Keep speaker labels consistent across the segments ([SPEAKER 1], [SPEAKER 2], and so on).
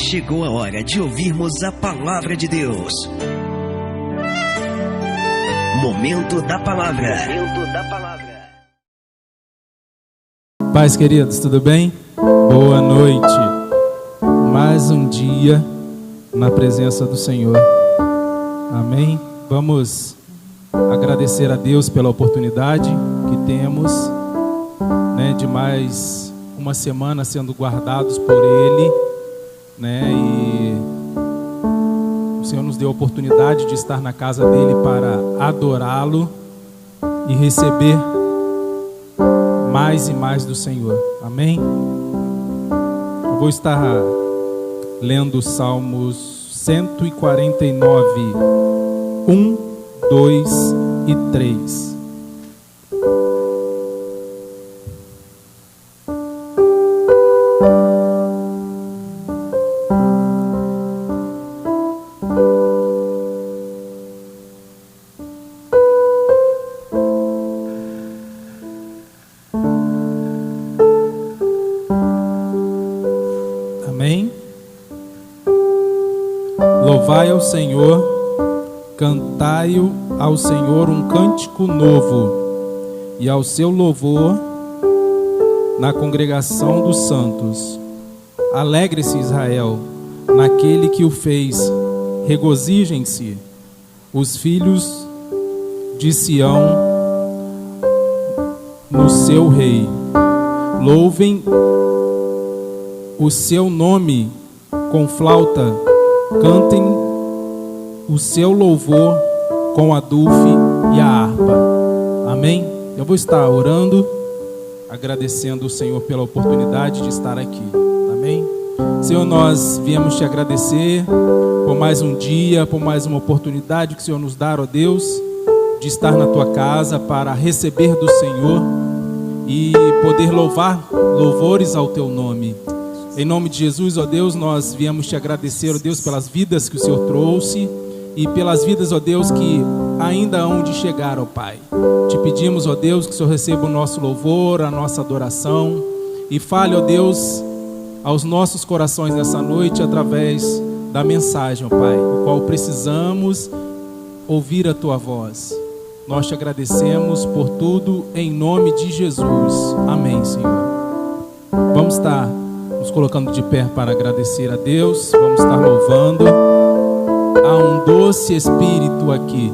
[SPEAKER 1] Chegou a hora de ouvirmos a palavra de Deus. Momento da palavra. Momento da palavra.
[SPEAKER 2] Paz, queridos, tudo bem? Boa noite. Mais um dia na presença do Senhor. Amém? Vamos agradecer a Deus pela oportunidade que temos, de mais uma semana sendo guardados por Ele, e o Senhor nos deu a oportunidade de estar na casa dele para adorá-lo e receber mais e mais do Senhor. Amém? Eu vou estar lendo os Salmos 149, 1, 2 e 3. Amém? Louvai ao Senhor, cantai ao Senhor um cântico novo, e ao seu louvor na congregação dos santos. Alegre-se Israel naquele que o fez, regozijem-se os filhos de Sião no seu rei. Louvem o seu nome com flauta, cantem o seu louvor com a dufe e a harpa. Amém? Eu vou estar orando, agradecendo o Senhor pela oportunidade de estar aqui. Amém? Senhor, nós viemos te agradecer por mais um dia, por mais uma oportunidade que o Senhor nos dá, ó Deus, de estar na tua casa para receber do Senhor e poder louvar louvores ao teu nome. Em nome de Jesus, ó Deus, nós viemos te agradecer, ó Deus, pelas vidas que o Senhor trouxe e pelas vidas, ó Deus, que ainda hão de chegar, ó Pai. Te pedimos, ó Deus, que o Senhor receba o nosso louvor, a nossa adoração e fale, ó Deus, aos nossos corações nessa noite através da mensagem, ó Pai, o qual precisamos ouvir a tua voz. Nós te agradecemos por tudo em nome de Jesus. Amém, Senhor. Vamos estar nos colocando de pé para agradecer a Deus. Vamos estar louvando. Há um doce Espírito aqui.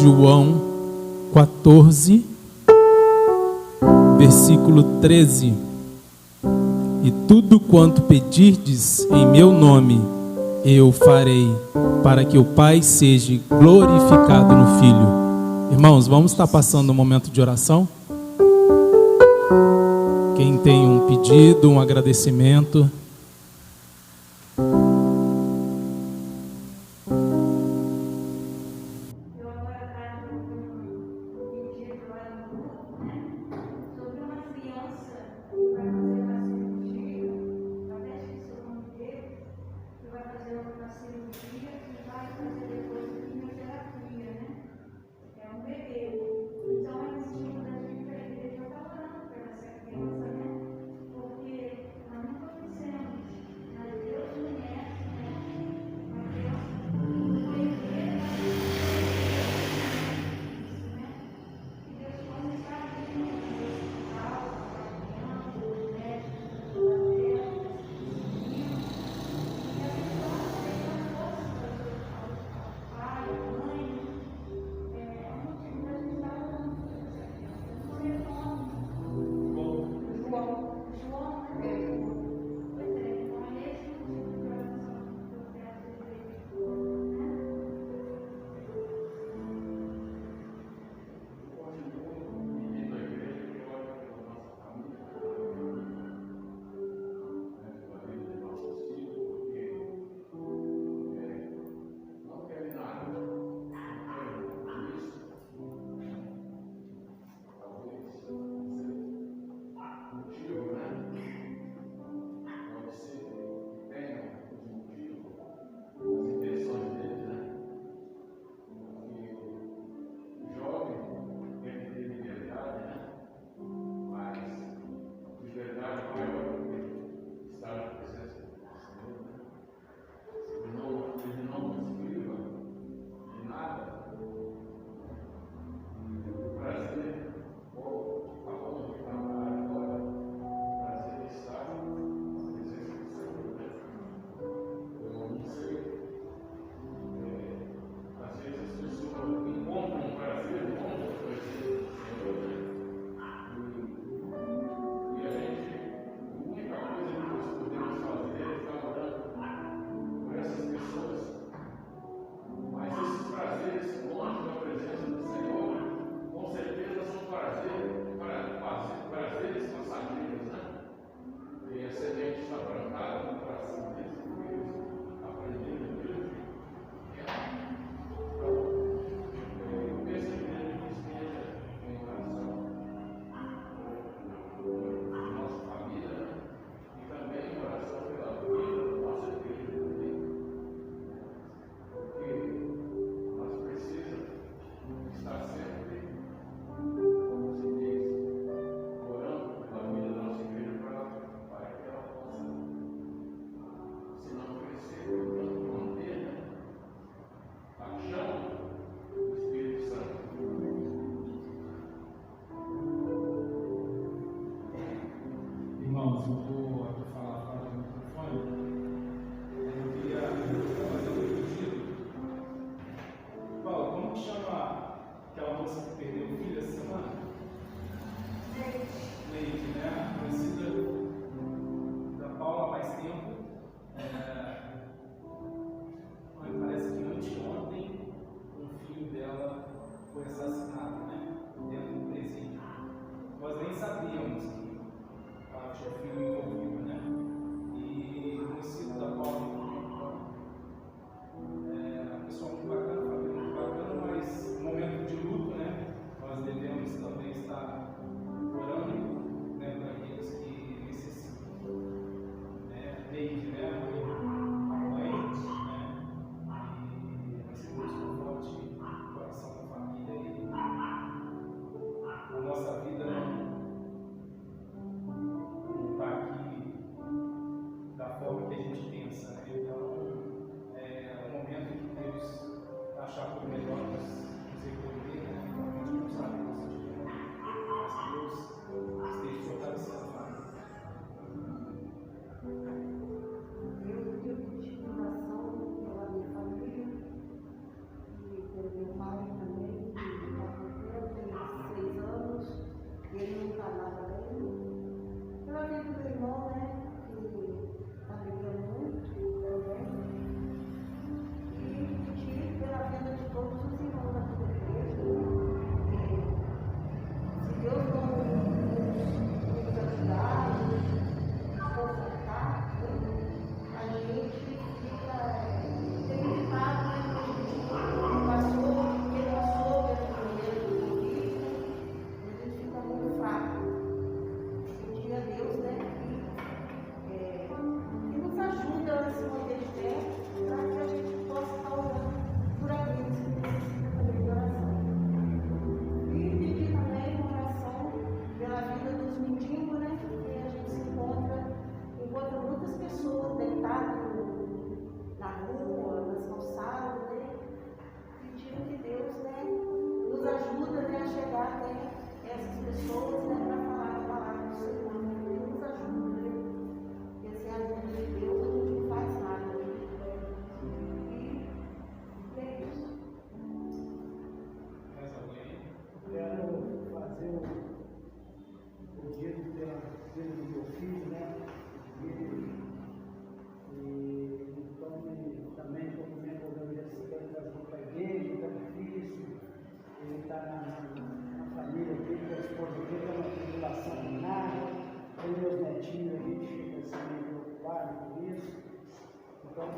[SPEAKER 2] João 14, versículo 13. E tudo quanto pedirdes em meu nome, eu farei, para que o Pai seja glorificado no Filho. Irmãos, vamos estar passando um momento de oração? Quem tem um pedido, um agradecimento?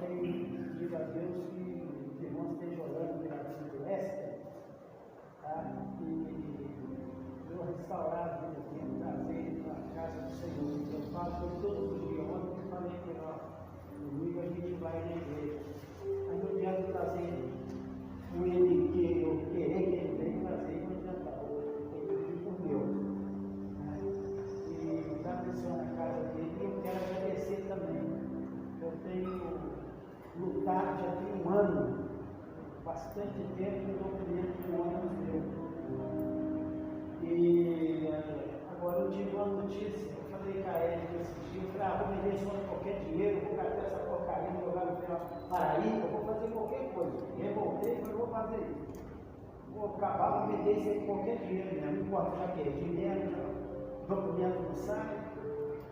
[SPEAKER 3] tenho pedido a Deus que os irmãos estejam orando pela vida do Esther, tá? E eu restaurar a vida dele, trazer para a casa do Senhor. Eu falo por todos os dias. Ontem eu falei que domingo a gente vai na igreja. Aí não adianta trazer com ele que eu querer que ele venha trazer, não adianta. Tem que vir com Deus. E está abençoando a casa dele. E eu quero agradecer também. Eu tenho lutado, já tem um ano, bastante tempo, no documento que o homem nos deu. E agora eu tive uma notícia, eu falei com a Érica esses dias, eu falei, vou vender só qualquer dinheiro, vou gastar essa porcaria, vou jogar no Paraíba, vou fazer qualquer coisa. Revoltei, mas vou fazer isso. Vou acabar, vou vender isso aí qualquer dinheiro mesmo, não importa já que é dinheiro, documento não sai,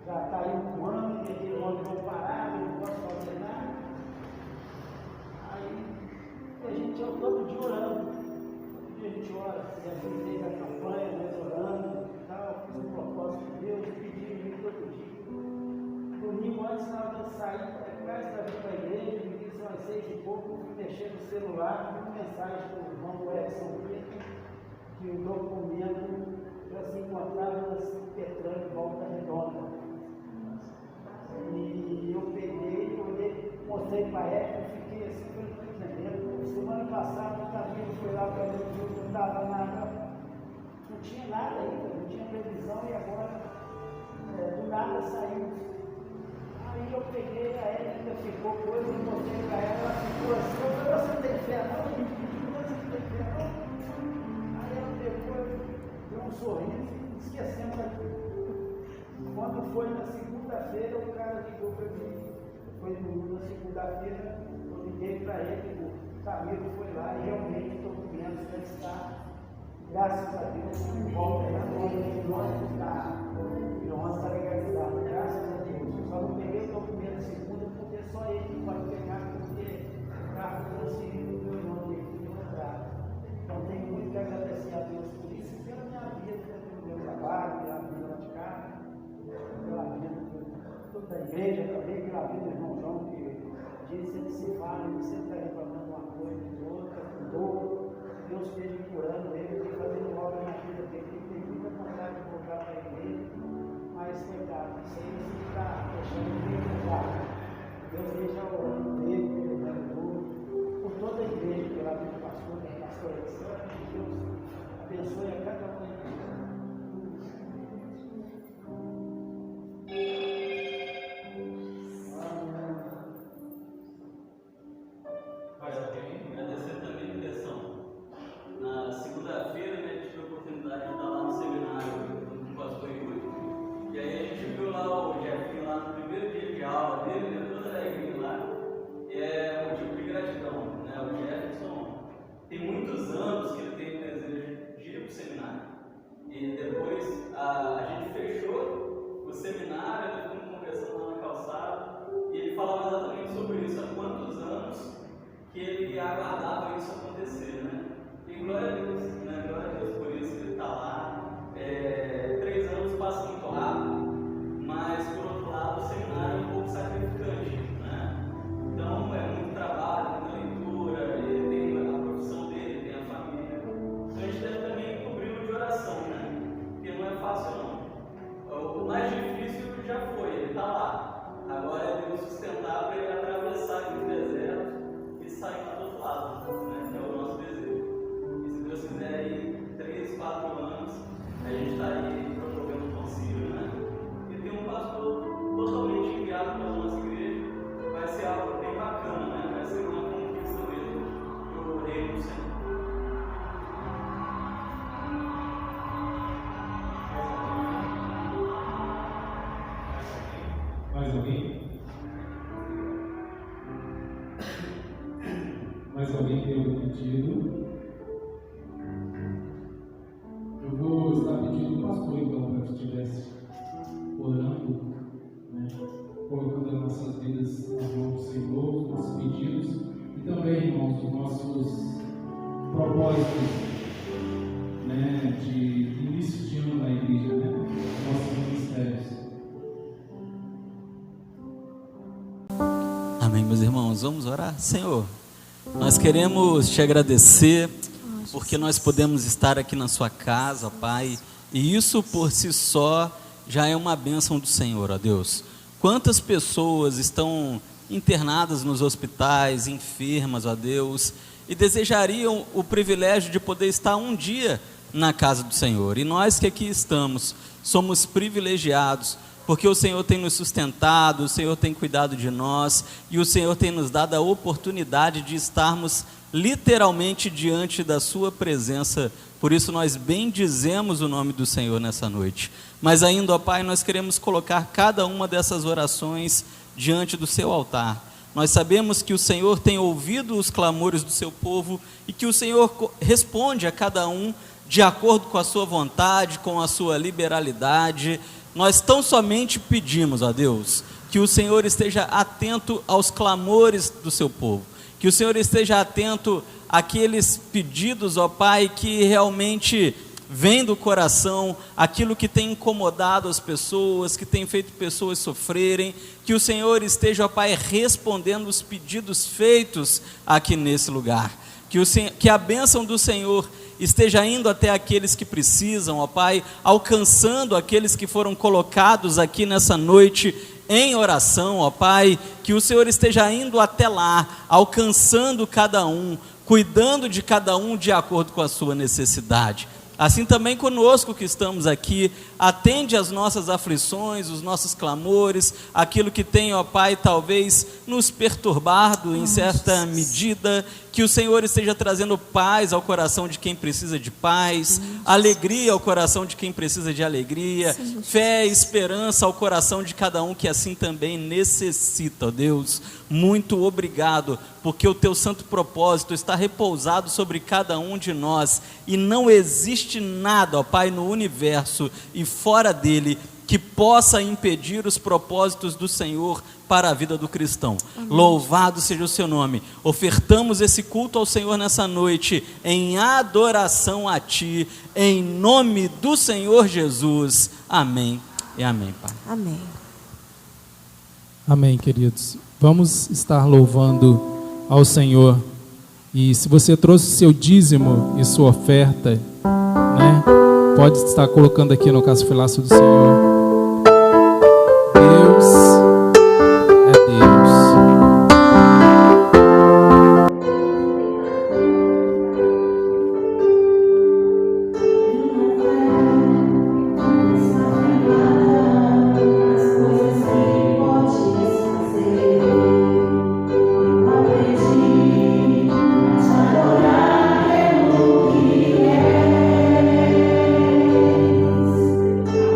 [SPEAKER 3] já está aí um ano, aquele homem não parado, não posso fazer nada. Aí a gente todo dia orando. A gente ora, e a gente fez a campanha, nós orando e tal, fiz um propósito de Deus, pedi todo dia. Domingo antes, na hora de sair, quase para vir para a igreja, me disse umas 6 e pouco, eu fui mexer no celular, vi uma mensagem do irmão Edson Pinto, que o documento já se encontrava na Petrânio, Volta Redonda. E eu peguei, olhei, mostrei para ela, eu fiquei assim, eu não estou entendendo. Semana passada o Camilo foi lá para mim, não estava nada, não tinha nada ainda, não tinha previsão e agora do nada saiu. Aí eu peguei, a ela ainda ficou coisa, eu mostrei para ela, ela ficou assim, eu falei, você não tem fé não? Você não tem fé não? Aí ela depois deu um sorriso e esquecemos aquilo. Quando foi na segunda-feira, o cara ligou para mim, foi na segunda-feira, eu liguei para ele, o Camilo foi lá e realmente o documento já está, graças a Deus, em volta da noite, e nós está legalizado, graças a Deus. Eu só não peguei o documento segunda porque só ele pode pegar, porque o carro transferido do meu nome aqui no contrato. Então tenho muito que agradecer a Deus por isso e pela minha vida, pelo meu trabalho, pela vida lá de casa, pela vida toda a igreja também, pela vida do irmão João, que a gente sempre se fala, ele sempre está reclamando uma coisa de outra, com dor. Deus esteja curando ele, e fazendo obra na vida dele. Ele tem muita vontade de voltar para a igreja, mas coitado, isso aí você está deixando ele mudar. Deus esteja orando dele, pelo Deus, por toda a igreja, pela vida do pastor, da pastora Alexandre, que Deus abençoe a cada um de nós.
[SPEAKER 4] Agradecer também a direção. Na segunda-feira, né, tive a oportunidade de estar lá no seminário com o pastor Yuri. E aí a gente viu lá o Jefinho lá no primeiro dia de aula dele, né, toda a igreja lá. E é motivo de gratidão, né? O Jefferson tem muitos anos que ele tem o desejo de ir para o seminário. E depois a gente fechou o seminário, nós fomos conversando lá na calçada, e ele falava exatamente sobre isso, há quantos anos que ele aguardava isso acontecer, né? E glória a Deus, né? Glória a Deus por isso, ele está lá. 3 anos passam muito rápido, mas por outro lado o seminário é um pouco sacrificante, né? Então é muito trabalho, muita leitura, ele tem a profissão dele, tem a família. Então a gente deve também cobri-lo de oração, né? Porque não é fácil não. O mais difícil já foi, ele está lá. Agora é Deus sustentar para ele atravessar aquele deserto e sair para do outro lado, né? Que é o nosso desejo. E se Deus quiser aí 3, 4 anos, a gente está aí promovendo um concílio, né? E tem um pastor totalmente enviado para a nossa igreja, vai ser algo bem bacana, né? Vai ser uma conquista mesmo para o reino do Senhor.
[SPEAKER 2] Mais alguém? Mais alguém tem algum pedido? Eu vou estar pedindo ao pastor então para que estivesse orando, né? Colocando as nossas vidas nas mãos do Senhor, os nossos pedidos e também, irmãos, os nossos propósitos, né? De início de ano da igreja, né? Nossos ministérios.
[SPEAKER 5] Amém.
[SPEAKER 4] meus irmãos, vamos orar? Senhor, nós queremos te agradecer porque nós podemos estar aqui na sua casa, Pai, e isso por si só já é uma bênção do Senhor, ó Deus. Quantas pessoas estão internadas nos hospitais, enfermas, ó Deus, e desejariam o privilégio de poder estar um dia na casa do Senhor, e nós que aqui estamos, somos privilegiados, porque o Senhor tem nos sustentado, o Senhor tem cuidado de nós, e o Senhor tem nos dado a oportunidade de estarmos literalmente diante da sua presença. Por isso nós bendizemos o nome do Senhor nessa noite. Mas ainda, ó Pai, nós queremos colocar cada uma dessas orações diante do seu altar. Nós sabemos que o Senhor tem ouvido os clamores do seu povo e que o Senhor responde a cada um de acordo com a sua vontade, com a sua liberalidade. Nós tão somente pedimos a Deus que o Senhor esteja atento aos clamores do seu povo, que o Senhor esteja atento àqueles pedidos, ó Pai, que realmente vem do coração, aquilo que tem incomodado as pessoas, que tem feito pessoas sofrerem, que o Senhor esteja, ó Pai, respondendo os pedidos feitos aqui nesse lugar, que a bênção do Senhor esteja indo até aqueles que precisam, ó Pai, alcançando aqueles que foram colocados aqui nessa noite em oração, ó Pai, que o Senhor esteja indo até lá, alcançando cada um, cuidando de cada um de acordo com a sua necessidade. Assim também conosco que estamos aqui, atende as nossas aflições, os nossos clamores, aquilo que tem, ó Pai, talvez nos perturbado em certa medida, que o Senhor esteja trazendo paz ao coração de quem precisa de paz, alegria ao coração de quem precisa de alegria, fé e esperança ao coração de cada um que assim também necessita, ó Deus. Muito obrigado, porque o teu santo propósito está repousado sobre cada um de nós, e não existe nada, ó Pai, no universo e fora dele, que possa impedir os propósitos do Senhor para a vida do cristão. Amém. Louvado seja o seu nome. Ofertamos esse culto ao Senhor nessa noite, em adoração a Ti, em nome do Senhor Jesus. Amém e amém, Pai.
[SPEAKER 5] Amém.
[SPEAKER 2] Amém, queridos. Vamos estar louvando ao Senhor. E se você trouxe seu dízimo e sua oferta, né, pode estar colocando aqui no casofilaço do Senhor. Deus é Deus.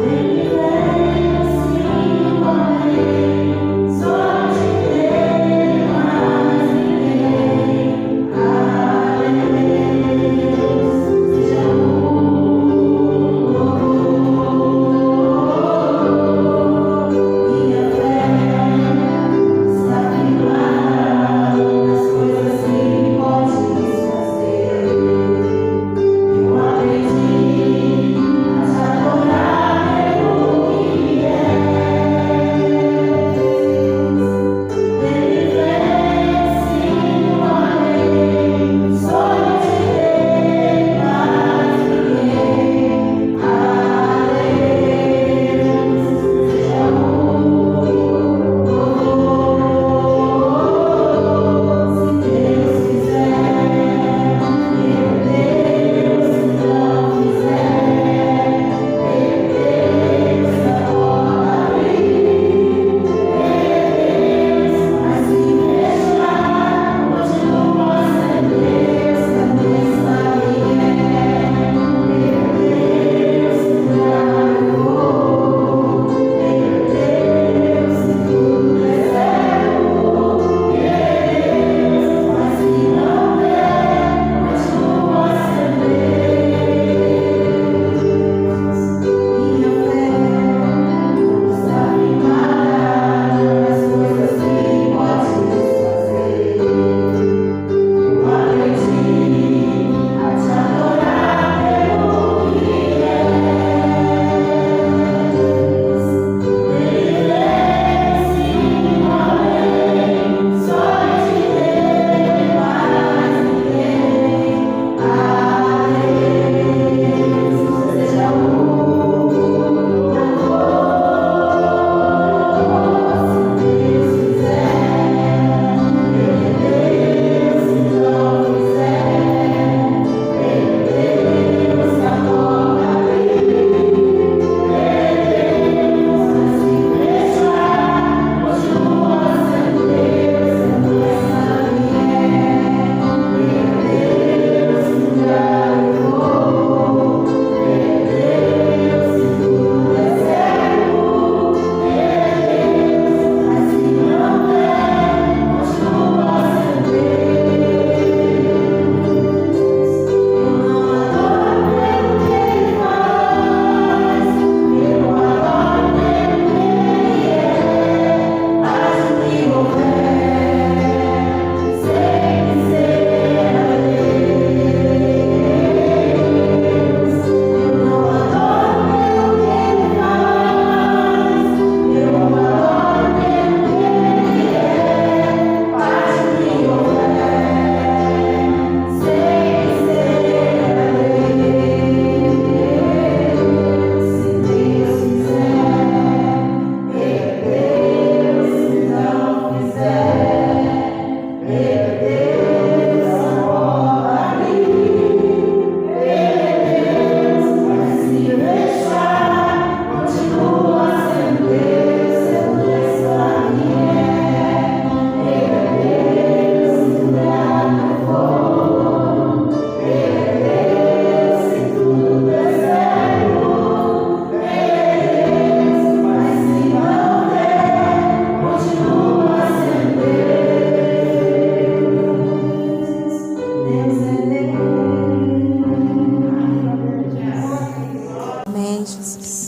[SPEAKER 5] Ele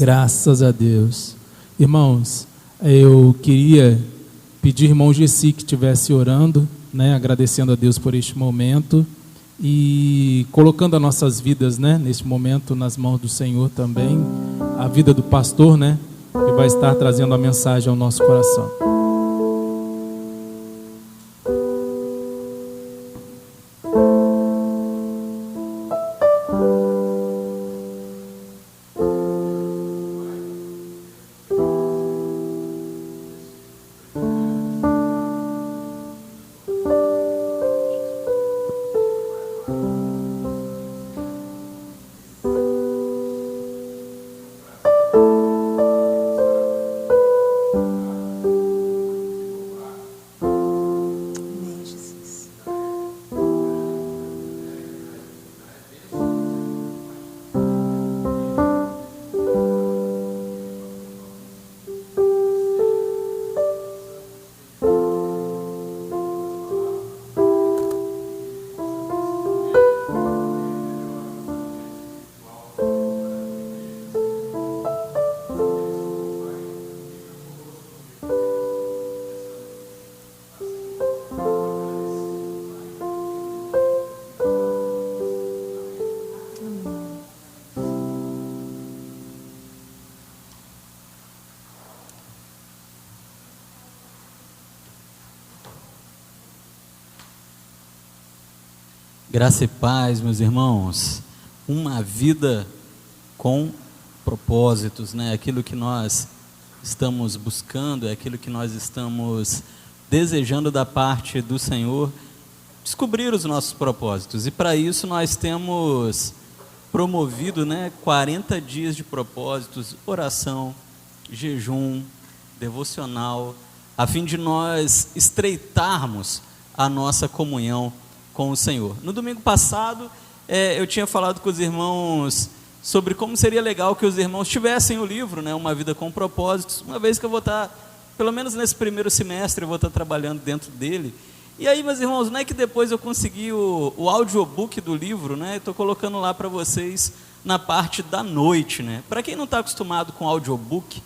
[SPEAKER 2] Graças a Deus. Irmãos, eu queria pedir ao irmão Gessi que estivesse orando, né, agradecendo a Deus por este momento e colocando as nossas vidas, né, neste momento nas mãos do Senhor também, a vida do pastor, né, que vai estar trazendo a mensagem ao nosso coração.
[SPEAKER 5] Amém, Jesus.
[SPEAKER 4] Graça e paz, meus irmãos. Uma vida com propósitos, né? Aquilo que nós estamos buscando, é aquilo que nós estamos desejando da parte do Senhor, descobrir os nossos propósitos. E para isso nós temos promovido, né, 40 dias de propósitos, oração, jejum, devocional, a fim de nós estreitarmos a nossa comunhão com o Senhor. No domingo passado, eu tinha falado com os irmãos sobre como seria legal que os irmãos tivessem o livro, né, Uma Vida com Propósitos, uma vez que eu vou estar, pelo menos nesse primeiro semestre, eu vou estar trabalhando dentro dele. E aí, meus irmãos, não é que depois eu consegui o audiobook do livro, né? Estou colocando lá para vocês na parte da noite, né? Para quem não está acostumado com audiobook,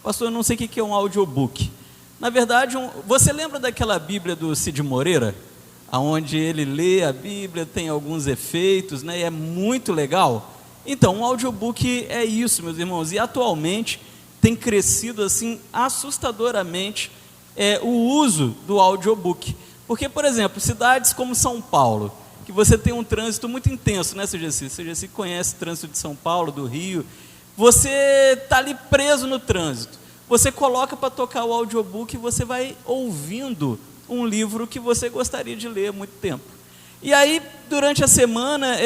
[SPEAKER 4] pastor, eu não sei o que é um audiobook. Na verdade, você lembra daquela Bíblia do Cid Moreira? Onde ele lê a Bíblia, tem alguns efeitos, né? E é muito legal. Então, um audiobook é isso, meus irmãos. E atualmente tem crescido assim assustadoramente o uso do audiobook. Porque, por exemplo, cidades como São Paulo, que você tem um trânsito muito intenso, né, CGC? CGC conhece o trânsito de São Paulo, do Rio. Você está ali preso no trânsito. Você coloca para tocar o audiobook e você vai ouvindo um livro que você gostaria de ler há muito tempo. E aí, durante a semana,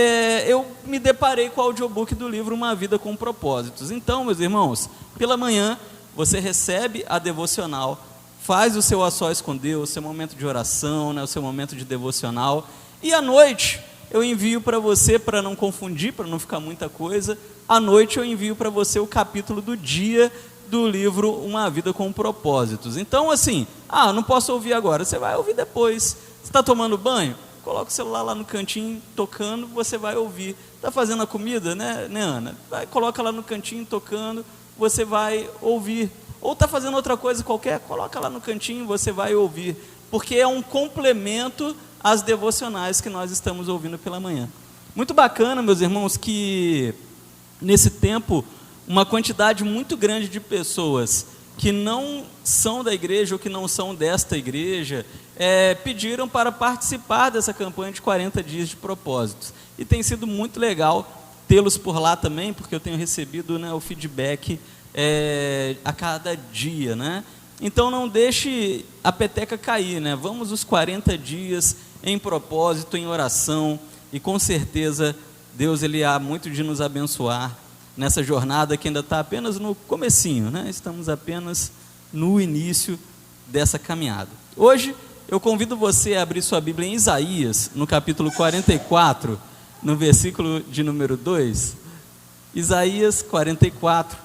[SPEAKER 4] eu me deparei com o audiobook do livro Uma Vida com Propósitos. Então, meus irmãos, pela manhã, você recebe a devocional, faz o seu a sós com Deus, o seu momento de oração, né, o seu momento de devocional, e à noite eu envio para você, para não confundir, para não ficar muita coisa, à noite eu envio para você o capítulo do dia do livro Uma Vida com Propósitos. Então, assim, não posso ouvir agora, você vai ouvir depois. Você está tomando banho? Coloca o celular lá no cantinho, tocando, você vai ouvir. Está fazendo a comida, né Ana? Coloca lá no cantinho, tocando, você vai ouvir. Ou está fazendo outra coisa qualquer, coloca lá no cantinho, você vai ouvir. Porque é um complemento às devocionais que nós estamos ouvindo pela manhã. Muito bacana, meus irmãos, que nesse tempo uma quantidade muito grande de pessoas que não são da igreja ou que não são desta igreja, pediram para participar dessa campanha de 40 dias de propósitos. E tem sido muito legal tê-los por lá também, porque eu tenho recebido, né, o feedback a cada dia, né? Então não deixe a peteca cair, né? Vamos os 40 dias em propósito, em oração, e com certeza Deus ele há muito de nos abençoar nessa jornada que ainda está apenas no comecinho, né? Estamos apenas no início dessa caminhada. Hoje eu convido você a abrir sua Bíblia em Isaías, no capítulo 44, no versículo de número 2. Isaías 44,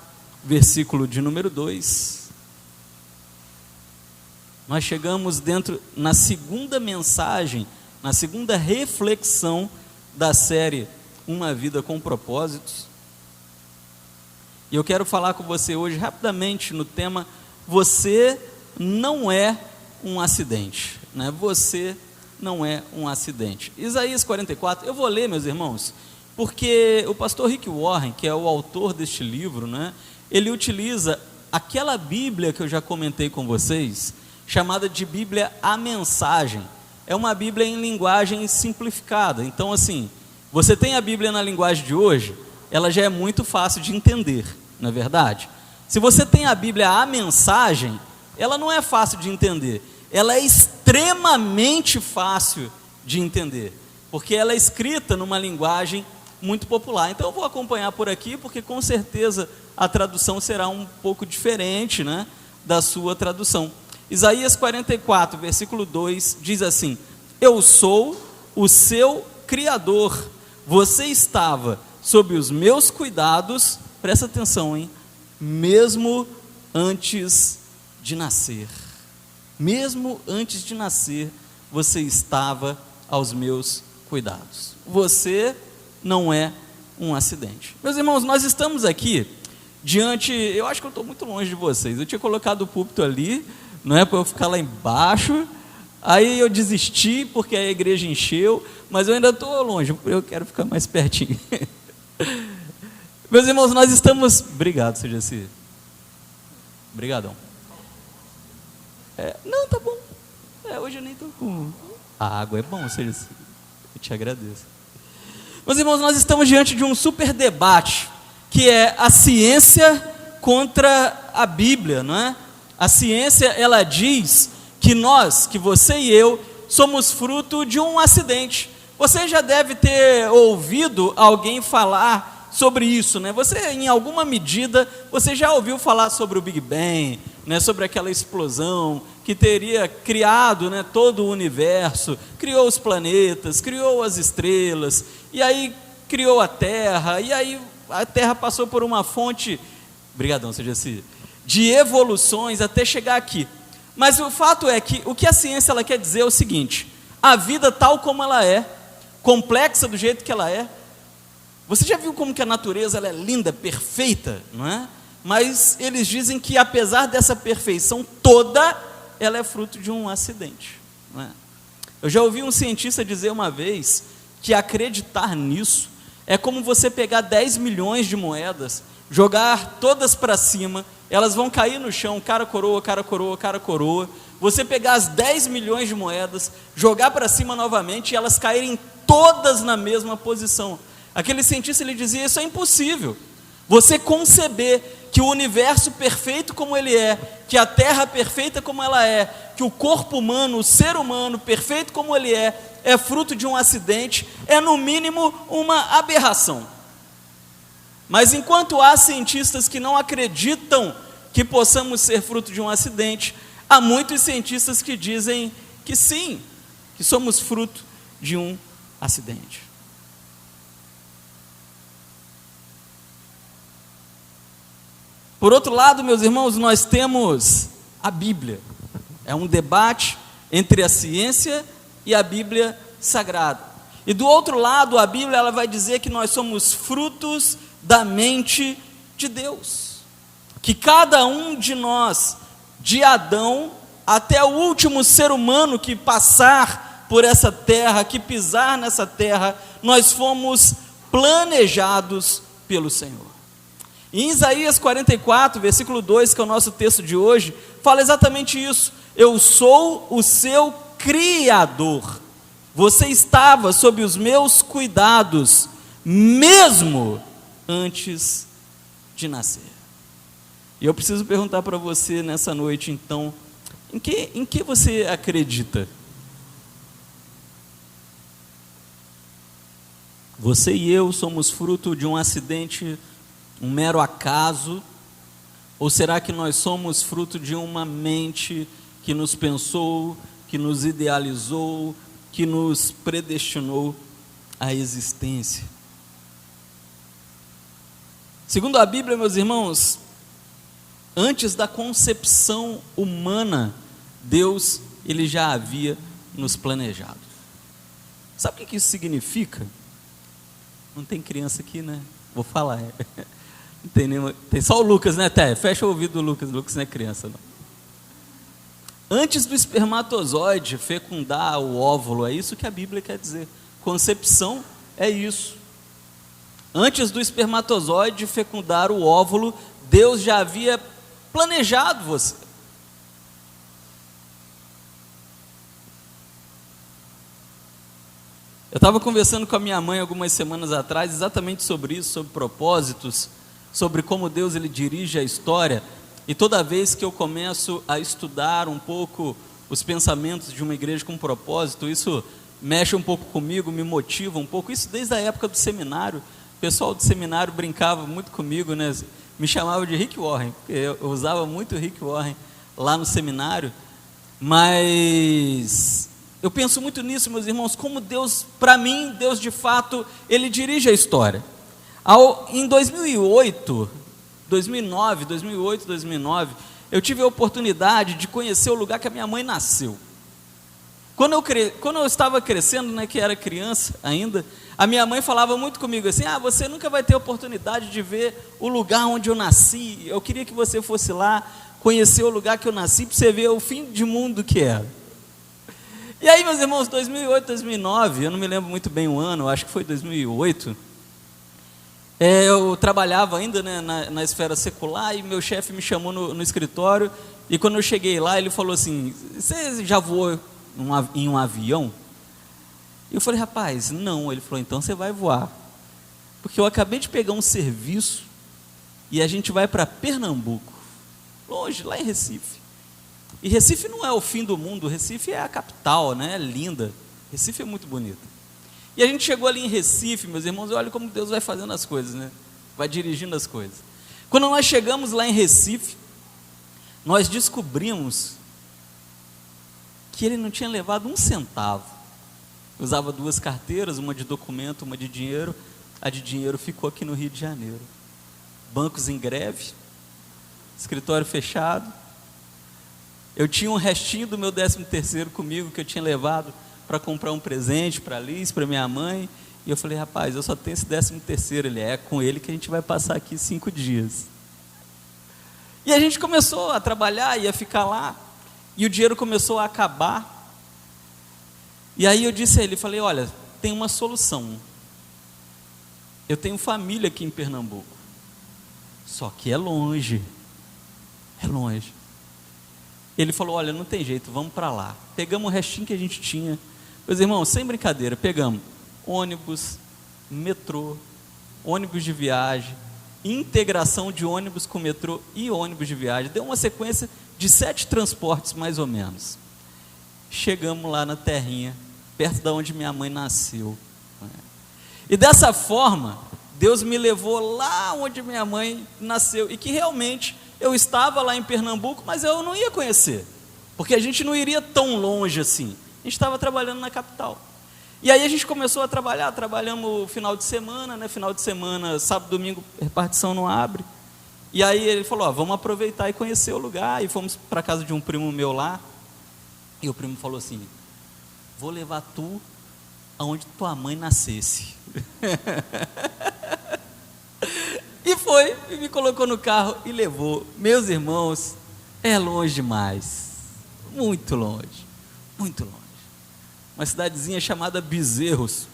[SPEAKER 4] versículo de número 2. Nós chegamos na segunda mensagem, na segunda reflexão da série Uma Vida com Propósitos. E eu quero falar com você hoje rapidamente no tema: você não é um acidente, né? Você não é um acidente. Isaías 44, eu vou ler, meus irmãos, porque o pastor Rick Warren, que é o autor deste livro, né, ele utiliza aquela Bíblia que eu já comentei com vocês, chamada de Bíblia A Mensagem. É uma Bíblia em linguagem simplificada. Então, assim, você tem a Bíblia na linguagem de hoje, ela já é muito fácil de entender, não é verdade? Se você tem a Bíblia A Mensagem, ela não é fácil de entender, ela é extremamente fácil de entender, porque ela é escrita numa linguagem muito popular. Então eu vou acompanhar por aqui, porque com certeza a tradução será um pouco diferente, né, da sua tradução. Isaías 44, versículo 2, diz assim: eu sou o seu Criador, você estava sob os meus cuidados, presta atenção, hein? Mesmo antes de nascer. Mesmo antes de nascer, você estava aos meus cuidados. Você não é um acidente. Meus irmãos, nós estamos aqui diante, eu acho que eu estou muito longe de vocês. Eu tinha colocado o púlpito ali, não é para eu ficar lá embaixo, aí eu desisti porque a igreja encheu, mas eu ainda estou longe, eu quero ficar mais pertinho. Meus irmãos, nós estamos... Obrigado, seu Jesse. Obrigadão. Não, tá bom. Hoje eu nem estou com... A água é bom, seu Jesse. Eu te agradeço. Meus irmãos, nós estamos diante de um super debate, que é a ciência contra a Bíblia, não é? A ciência, ela diz que nós, que você e eu, somos fruto de um acidente. Você já deve ter ouvido alguém falar sobre isso, né? Você, em alguma medida, você já ouviu falar sobre o Big Bang, né? Sobre aquela explosão que teria criado, né, todo o universo, criou os planetas, criou as estrelas, e aí criou a Terra, e aí a Terra passou por uma fonte, brigadão, seja assim, de evoluções até chegar aqui. Mas o fato é que o que a ciência ela quer dizer é o seguinte: a vida tal como ela é, complexa do jeito que ela é. Você já viu como que a natureza ela é linda, perfeita, não é? Mas eles dizem que apesar dessa perfeição toda, ela é fruto de um acidente, não é? Eu já ouvi um cientista dizer uma vez que acreditar nisso é como você pegar 10 milhões de moedas, jogar todas para cima, elas vão cair no chão, cara coroa, cara coroa, cara coroa. Você pegar as 10 milhões de moedas, jogar para cima novamente e elas caírem todas na mesma posição. Aquele cientista ele dizia: isso é impossível. Você conceber que o universo perfeito como ele é, que a terra perfeita como ela é, que o corpo humano, o ser humano perfeito como ele é fruto de um acidente, é no mínimo uma aberração. Mas enquanto há cientistas que não acreditam que possamos ser fruto de um acidente, há muitos cientistas que dizem que sim, que somos fruto de um acidente. Por outro lado, meus irmãos, nós temos a Bíblia. É um debate entre a ciência e a Bíblia Sagrada. E do outro lado, a Bíblia ela vai dizer que nós somos frutos da mente de Deus. Que cada um de nós, de Adão até o último ser humano que passar por essa terra, que pisar nessa terra, nós fomos planejados pelo Senhor. Em Isaías 44, versículo 2, que é o nosso texto de hoje, fala exatamente isso: eu sou o seu Criador, você estava sob os meus cuidados, mesmo antes de nascer. E eu preciso perguntar para você nessa noite, então, em que você acredita? Você e eu somos fruto de um acidente, um mero acaso? Ou será que nós somos fruto de uma mente que nos pensou, que nos idealizou, que nos predestinou à existência? Segundo a Bíblia, meus irmãos, antes da concepção humana, Deus ele já havia nos planejado. Sabe o que isso significa? Não tem criança aqui, né? Vou falar. Não tem nenhuma, tem só o Lucas, né, Té? Fecha o ouvido do Lucas. O Lucas não é criança, não. Antes do espermatozoide fecundar o óvulo, é isso que a Bíblia quer dizer. Concepção é isso. Antes do espermatozoide fecundar o óvulo, Deus já havia planejado você. Eu estava conversando com a minha mãe algumas semanas atrás exatamente sobre isso, sobre propósitos, sobre como Deus ele dirige a história. E toda vez que eu começo a estudar um pouco os pensamentos de uma igreja com propósito, isso mexe um pouco comigo, me motiva um pouco. Isso desde a época do seminário. O pessoal do seminário brincava muito comigo, né? Me chamava de Rick Warren, porque eu usava muito Rick Warren lá no seminário. Mas eu penso muito nisso, meus irmãos, como Deus, para mim, Deus de fato, Ele dirige a história. Em 2008, 2009, eu tive a oportunidade de conhecer o lugar que a minha mãe nasceu. Quando eu estava crescendo, né, que era criança ainda, a minha mãe falava muito comigo assim: você nunca vai ter oportunidade de ver o lugar onde eu nasci, eu queria que você fosse lá, conhecer o lugar que eu nasci, para você ver o fim de mundo que era. E aí, meus irmãos, 2008, 2009, eu não me lembro muito bem o ano, acho que foi 2008, eu trabalhava ainda, né, na esfera secular, e meu chefe me chamou no escritório, e quando eu cheguei lá, ele falou assim: você já voou em um avião? E eu falei: rapaz, não. Ele falou: então você vai voar, porque eu acabei de pegar um serviço, e a gente vai para Pernambuco, longe, lá em Recife. E Recife não é o fim do mundo, Recife é a capital, né? É linda, Recife é muito bonita. E a gente chegou ali em Recife, meus irmãos, olha como Deus vai fazendo as coisas, né? Vai dirigindo as coisas. Quando nós chegamos lá em Recife, nós descobrimos que ele não tinha levado um centavo. Usava 2 carteiras, uma de documento, uma de dinheiro. A de dinheiro ficou aqui no Rio de Janeiro. Bancos em greve, escritório fechado. Eu tinha um restinho do meu 13º comigo, que eu tinha levado para comprar um presente para a Liz, para minha mãe. E eu falei: rapaz, eu só tenho esse 13º. Ele é com ele que a gente vai passar aqui 5 dias. E a gente começou a trabalhar, ia ficar lá, e o dinheiro começou a acabar. E aí eu disse a ele, falei: olha, tem uma solução. Eu tenho família aqui em Pernambuco, só que é longe. Ele falou: olha, não tem jeito, vamos para lá. Pegamos o restinho que a gente tinha. Meus irmãos, sem brincadeira, pegamos ônibus, metrô, ônibus de viagem, integração de ônibus com metrô e ônibus de viagem. Deu uma sequência de 7 transportes, mais ou menos. Chegamos lá na terrinha, perto de onde minha mãe nasceu. E dessa forma, Deus me levou lá onde minha mãe nasceu, e que realmente eu estava lá em Pernambuco, mas eu não ia conhecer, porque a gente não iria tão longe assim. A gente estava trabalhando na capital. E aí a gente começou a trabalhamos final de semana, né? Final de semana, sábado, domingo, repartição não abre. E aí ele falou: vamos aproveitar e conhecer o lugar. E fomos para a casa de um primo meu lá. E o primo falou assim: vou levar tu aonde tua mãe nascesse. E foi, e me colocou no carro e levou. Meus irmãos, é longe demais, muito longe, muito longe. Uma cidadezinha chamada Bezerros,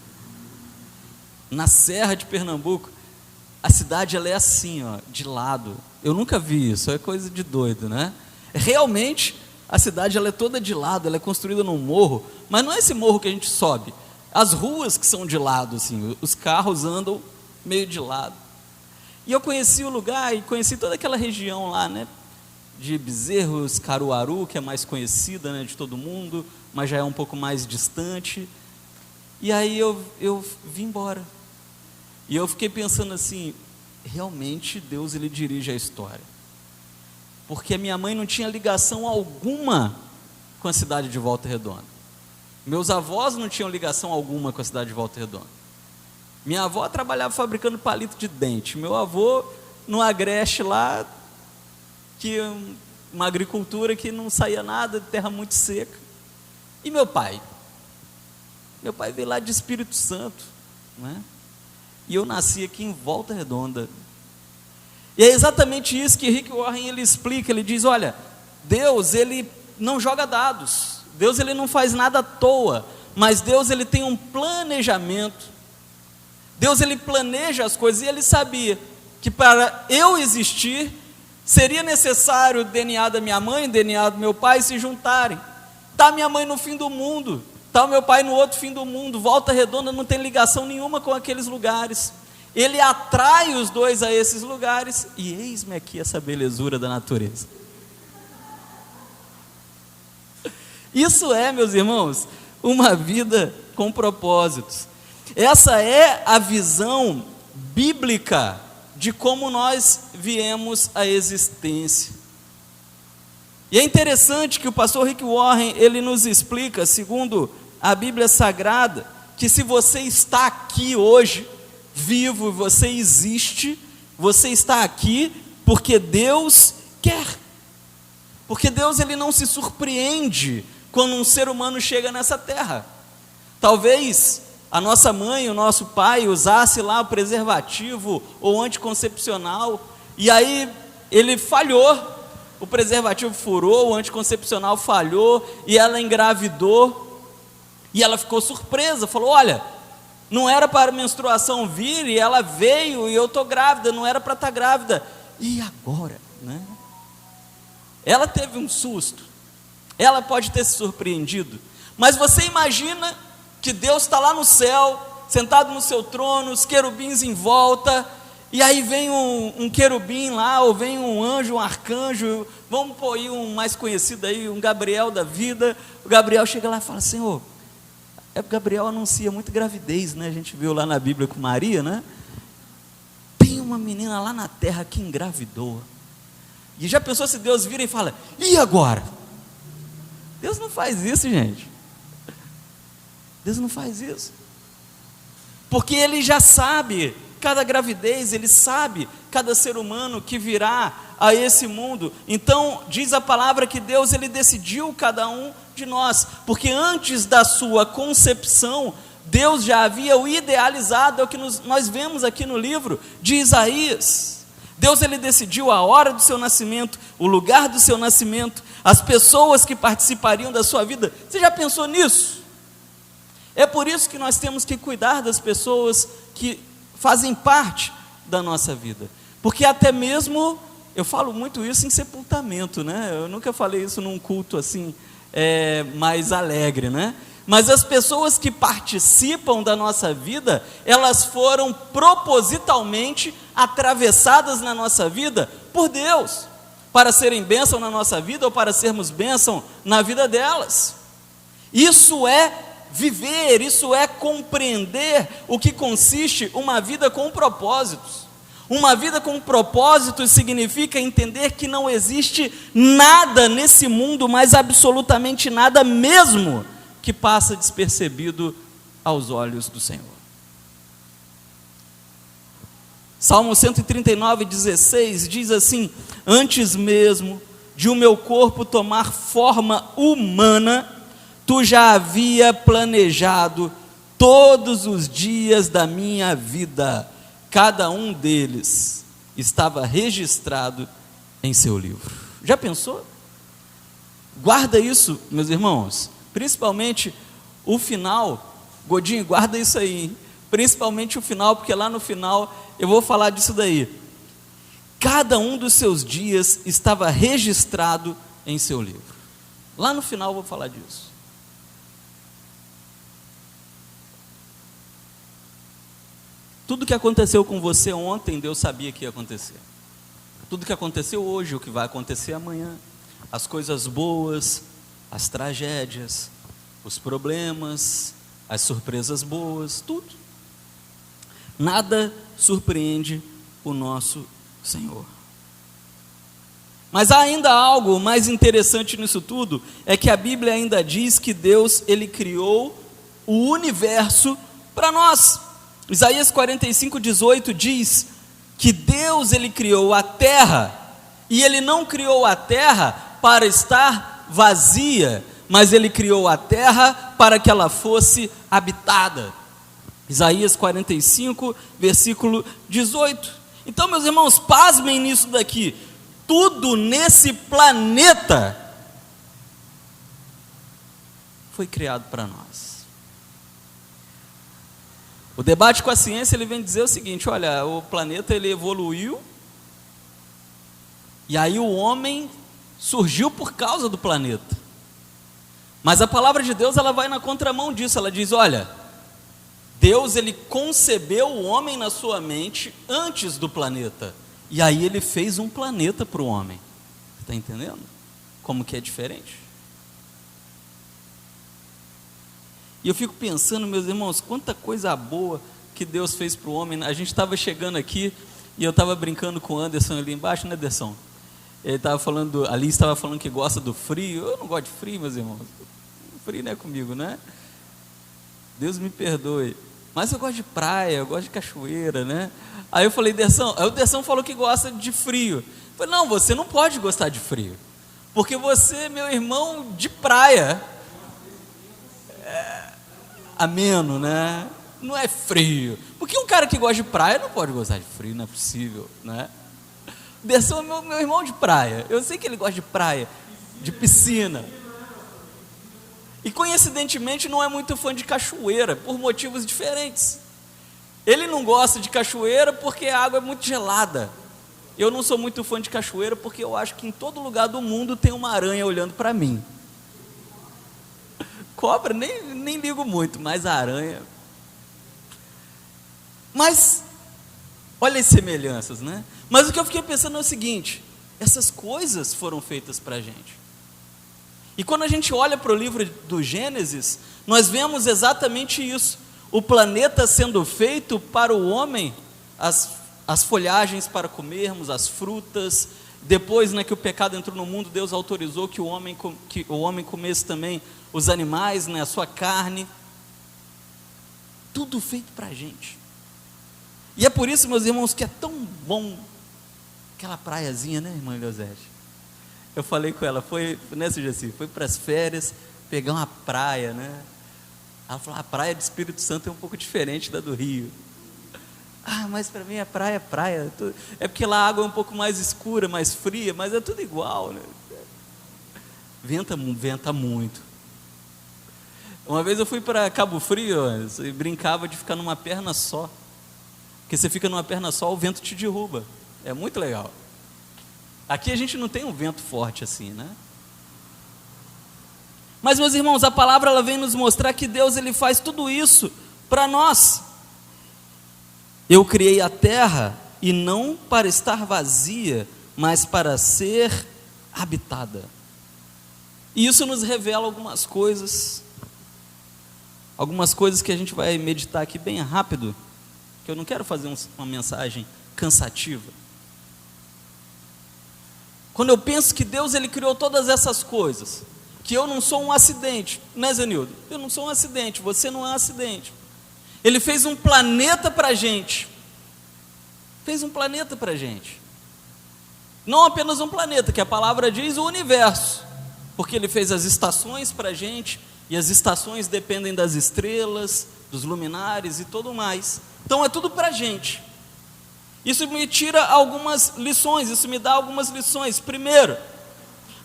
[SPEAKER 4] na Serra de Pernambuco. A cidade, ela é assim, ó, de lado. Eu nunca vi isso, é coisa de doido, né? Realmente, a cidade, ela é toda de lado, ela é construída num morro, mas não é esse morro que a gente sobe. As ruas que são de lado, assim, os carros andam meio de lado. E eu conheci o lugar e conheci toda aquela região lá, né? De Bezerros, Caruaru, que é mais conhecida, né, de todo mundo, mas já é um pouco mais distante. E aí eu vim embora. E eu fiquei pensando assim: realmente Deus, ele dirige a história. Porque a minha mãe não tinha ligação alguma com a cidade de Volta Redonda. Meus avós não tinham ligação alguma com a cidade de Volta Redonda. Minha avó trabalhava fabricando palito de dente. Meu avô, no Agreste lá, que uma agricultura que não saía nada, terra muito seca. E meu pai? Meu pai veio lá de Espírito Santo, né? E eu nasci aqui em Volta Redonda.
[SPEAKER 6] E é exatamente isso que Rick Warren ele explica. Ele diz: olha, Deus ele não joga dados, Deus ele não faz nada à toa, mas Deus ele tem um planejamento. Deus ele planeja as coisas, e ele sabia que para eu existir seria necessário o DNA da minha mãe e o DNA do meu pai se juntarem. Está minha mãe no fim do mundo, está o meu pai no outro fim do mundo, Volta Redonda não tem ligação nenhuma com aqueles lugares. Ele atrai os dois a esses lugares, e eis-me aqui essa belezura da natureza. Isso é, meus irmãos, uma vida com propósitos. Essa é a visão bíblica de como nós viemos à existência. E é interessante que o pastor Rick Warren, ele nos explica, segundo a Bíblia Sagrada, que se você está aqui hoje, vivo, você existe, você está aqui porque Deus quer. Porque Deus ele não se surpreende quando um ser humano chega nessa terra. Talvez a nossa mãe, o nosso pai usasse lá o preservativo ou anticoncepcional, e aí ele falhou, o preservativo furou, o anticoncepcional falhou, e ela engravidou, e ela ficou surpresa, falou: olha, não era para a menstruação vir, e ela veio, e eu estou grávida, não era para estar grávida, e agora, né? Ela teve um susto, ela pode ter se surpreendido, mas você imagina que Deus está lá no céu, sentado no seu trono, os querubins em volta, e aí vem um querubim lá, ou vem um anjo, um arcanjo, vamos pôr aí um mais conhecido aí, um Gabriel da vida. O Gabriel chega lá e fala: Senhor, o Gabriel anuncia muito gravidez, né? A gente viu lá na Bíblia com Maria, né? Tem uma menina lá na terra que engravidou. E já pensou se Deus vira e fala: e agora? Deus não faz isso, gente. Deus não faz isso, porque Ele já sabe cada gravidez, Ele sabe cada ser humano que virá a esse mundo. Então diz a palavra que Deus Ele decidiu cada um de nós, porque antes da sua concepção, Deus já havia o idealizado. É o que nós vemos aqui no livro de Isaías. Deus Ele decidiu a hora do seu nascimento, o lugar do seu nascimento, as pessoas que participariam da sua vida. Você já pensou nisso? É por isso que nós temos que cuidar das pessoas que fazem parte da nossa vida, porque até mesmo, eu falo muito isso em sepultamento, né? Eu nunca falei isso num culto assim, mais alegre, né? Mas as pessoas que participam da nossa vida, elas foram propositalmente atravessadas na nossa vida por Deus, para serem bênção na nossa vida, ou para sermos bênção na vida delas. Isso é viver, isso é compreender o que consiste uma vida com propósitos. Uma vida com propósitos significa entender que não existe nada nesse mundo, mas absolutamente nada mesmo, que passa despercebido aos olhos do Senhor. Salmo 139:16 diz assim: antes mesmo de o meu corpo tomar forma humana, Tu já havia planejado todos os dias da minha vida, cada um deles estava registrado em seu livro. Já pensou? Guarda isso, meus irmãos, principalmente o final. Godinho, guarda isso aí, hein? Principalmente o final, porque lá no final eu vou falar disso daí. Cada um dos seus dias estava registrado em seu livro. Lá no final eu vou falar disso. Tudo que aconteceu com você ontem, Deus sabia que ia acontecer. Tudo que aconteceu hoje, o que vai acontecer amanhã, as coisas boas, as tragédias, os problemas, as surpresas boas, tudo. Nada surpreende o nosso Senhor. Mas há ainda algo mais interessante nisso tudo, é que a Bíblia ainda diz que Deus, Ele criou o universo para nós. Isaías 45:18 diz que Deus Ele criou a terra, e Ele não criou a terra para estar vazia, mas Ele criou a terra para que ela fosse habitada. Isaías 45, versículo 18. Então, meus irmãos, pasmem nisso daqui. Tudo nesse planeta foi criado para nós. O debate com a ciência, ele vem dizer o seguinte: olha, o planeta ele evoluiu, e aí o homem surgiu por causa do planeta. Mas a palavra de Deus, ela vai na contramão disso. Ela diz: olha, Deus ele concebeu o homem na sua mente antes do planeta, e aí ele fez um planeta para o homem. Está entendendo como que é diferente? E eu fico pensando, meus irmãos, quanta coisa boa que Deus fez para o homem. A gente estava chegando aqui e eu estava brincando com o Anderson ali embaixo, né, Anderson? Ele estava falando, a Alice estava falando que gosta do frio. Eu não gosto de frio, meus irmãos. Frio não é comigo, né? Deus me perdoe. Mas eu gosto de praia, eu gosto de cachoeira, né? Aí eu falei, Derson, aí o Derson falou que gosta de frio. Eu falei, não, você não pode gostar de frio, porque você é meu irmão de praia. Ameno, né? Não é frio. Porque um cara que gosta de praia não pode gostar de frio, não é possível, né? O Derson é meu irmão de praia. Eu sei que ele gosta de praia, de piscina. E coincidentemente não é muito fã de cachoeira, por motivos diferentes. Ele não gosta de cachoeira porque a água é muito gelada. Eu não sou muito fã de cachoeira porque eu acho que em todo lugar do mundo tem uma aranha olhando para mim. Cobra, nem ligo muito, mas a aranha. Mas, olha as semelhanças, né? Mas o que eu fiquei pensando é o seguinte: essas coisas foram feitas para a gente. E quando a gente olha para o livro do Gênesis, nós vemos exatamente isso. O planeta sendo feito para o homem, as folhagens para comermos, as frutas. Depois, né, que o pecado entrou no mundo, Deus autorizou que o homem comesse também os animais, né, a sua carne. Tudo feito para a gente. E é por isso, meus irmãos, que é tão bom aquela praiazinha, né, irmã Eliosete? Eu falei com ela, foi para as férias, pegar uma praia, né? Ela falou, a praia do Espírito Santo é um pouco diferente da do Rio. Ah, mas para mim a praia é praia. É porque lá a água é um pouco mais escura, mais fria, mas é tudo igual, né? Venta muito. Uma vez eu fui para Cabo Frio e brincava de ficar numa perna só. Porque você fica numa perna só, o vento te derruba. É muito legal. Aqui a gente não tem um vento forte assim, né? Mas, meus irmãos, a palavra ela vem nos mostrar que Deus ele faz tudo isso para nós. Eu criei a terra e não para estar vazia, mas para ser habitada. E isso nos revela algumas coisas que a gente vai meditar aqui bem rápido, que eu não quero fazer uma mensagem cansativa. Quando eu penso que Deus ele criou todas essas coisas, que eu não sou um acidente, né, Zenildo? Eu não sou um acidente, você não é um acidente. Ele fez um planeta para a gente. Fez um planeta para a gente. Não apenas um planeta, que a palavra diz o universo. Porque ele fez as estações para a gente, e as estações dependem das estrelas, dos luminares e tudo mais. Então é tudo para a gente. Isso me tira algumas lições, isso me dá algumas lições. Primeiro,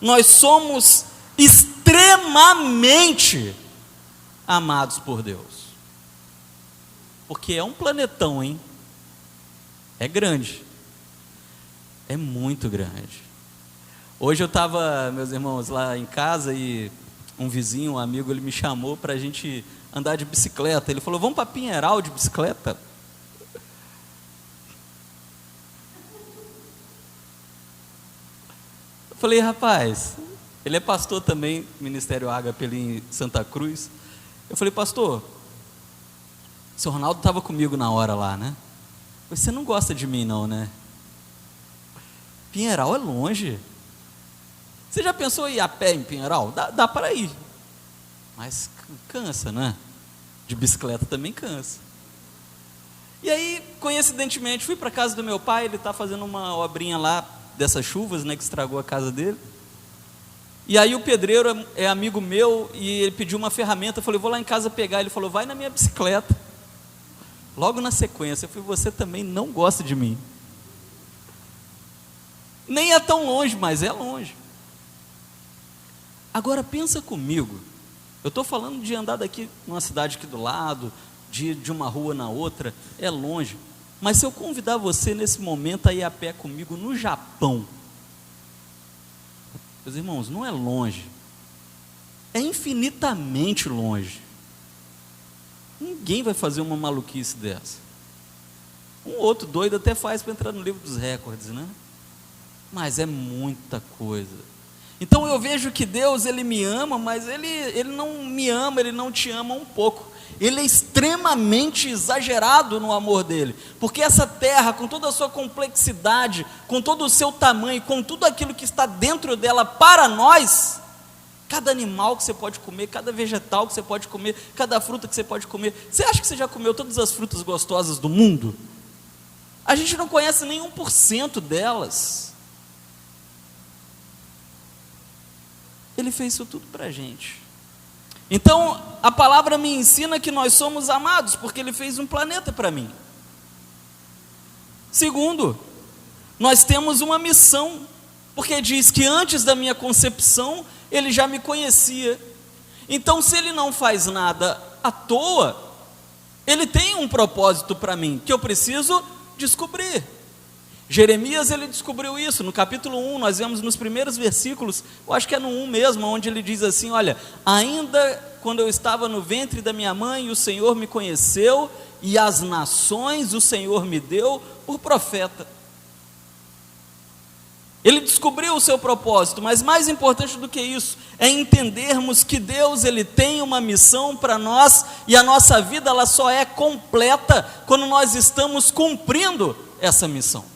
[SPEAKER 6] nós somos extremamente amados por Deus. Porque é um planetão, hein? É grande. É muito grande. Hoje eu estava, meus irmãos, lá em casa e um vizinho, um amigo, ele me chamou para a gente andar de bicicleta. Ele falou, vamos para Pinheiral de bicicleta? Eu falei, rapaz, ele é pastor também, Ministério Ágape ali em Santa Cruz. Eu falei, pastor, o seu Ronaldo estava comigo na hora lá, né? Você não gosta de mim não, né? Pinheiral é longe. Você já pensou em ir a pé em Pinheiral? Dá para ir. Mas cansa, né? De bicicleta também cansa. E aí, coincidentemente, fui para a casa do meu pai, ele está fazendo uma obrinha lá, dessas chuvas, né, que estragou a casa dele. E aí o pedreiro é amigo meu, e ele pediu uma ferramenta, eu falei, vou lá em casa pegar. Ele falou, vai na minha bicicleta. Logo na sequência, eu falei, você também não gosta de mim. Nem é tão longe, mas é longe. Agora pensa comigo, eu estou falando de andar daqui numa cidade aqui do lado, de uma rua na outra, é longe. Mas se eu convidar você nesse momento a ir a pé comigo no Japão, meus irmãos, não é longe, é infinitamente longe. Ninguém vai fazer uma maluquice dessa. Um outro doido até faz para entrar no livro dos recordes, né? Mas é muita coisa. Então eu vejo que Deus, Ele me ama, mas Ele não me ama, Ele não te ama um pouco. Ele é extremamente exagerado no amor dele, porque essa terra, com toda a sua complexidade, com todo o seu tamanho, com tudo aquilo que está dentro dela para nós, cada animal que você pode comer, cada vegetal que você pode comer, cada fruta que você pode comer. Você acha que você já comeu todas as frutas gostosas do mundo? A gente não conhece nem 1% delas. Ele fez isso tudo para a gente. Então, a palavra me ensina que nós somos amados, porque Ele fez um planeta para mim. Segundo, nós temos uma missão, porque diz que antes da minha concepção, Ele já me conhecia. Então, se Ele não faz nada à toa, Ele tem um propósito para mim, que eu preciso descobrir. Jeremias, ele descobriu isso, no capítulo 1, nós vemos nos primeiros versículos, eu acho que é no 1 mesmo, onde ele diz assim, olha, ainda quando eu estava no ventre da minha mãe, o Senhor me conheceu, e as nações o Senhor me deu por profeta. Ele descobriu o seu propósito, mas mais importante do que isso, é entendermos que Deus, Ele tem uma missão para nós, e a nossa vida, ela só é completa, quando nós estamos cumprindo essa missão.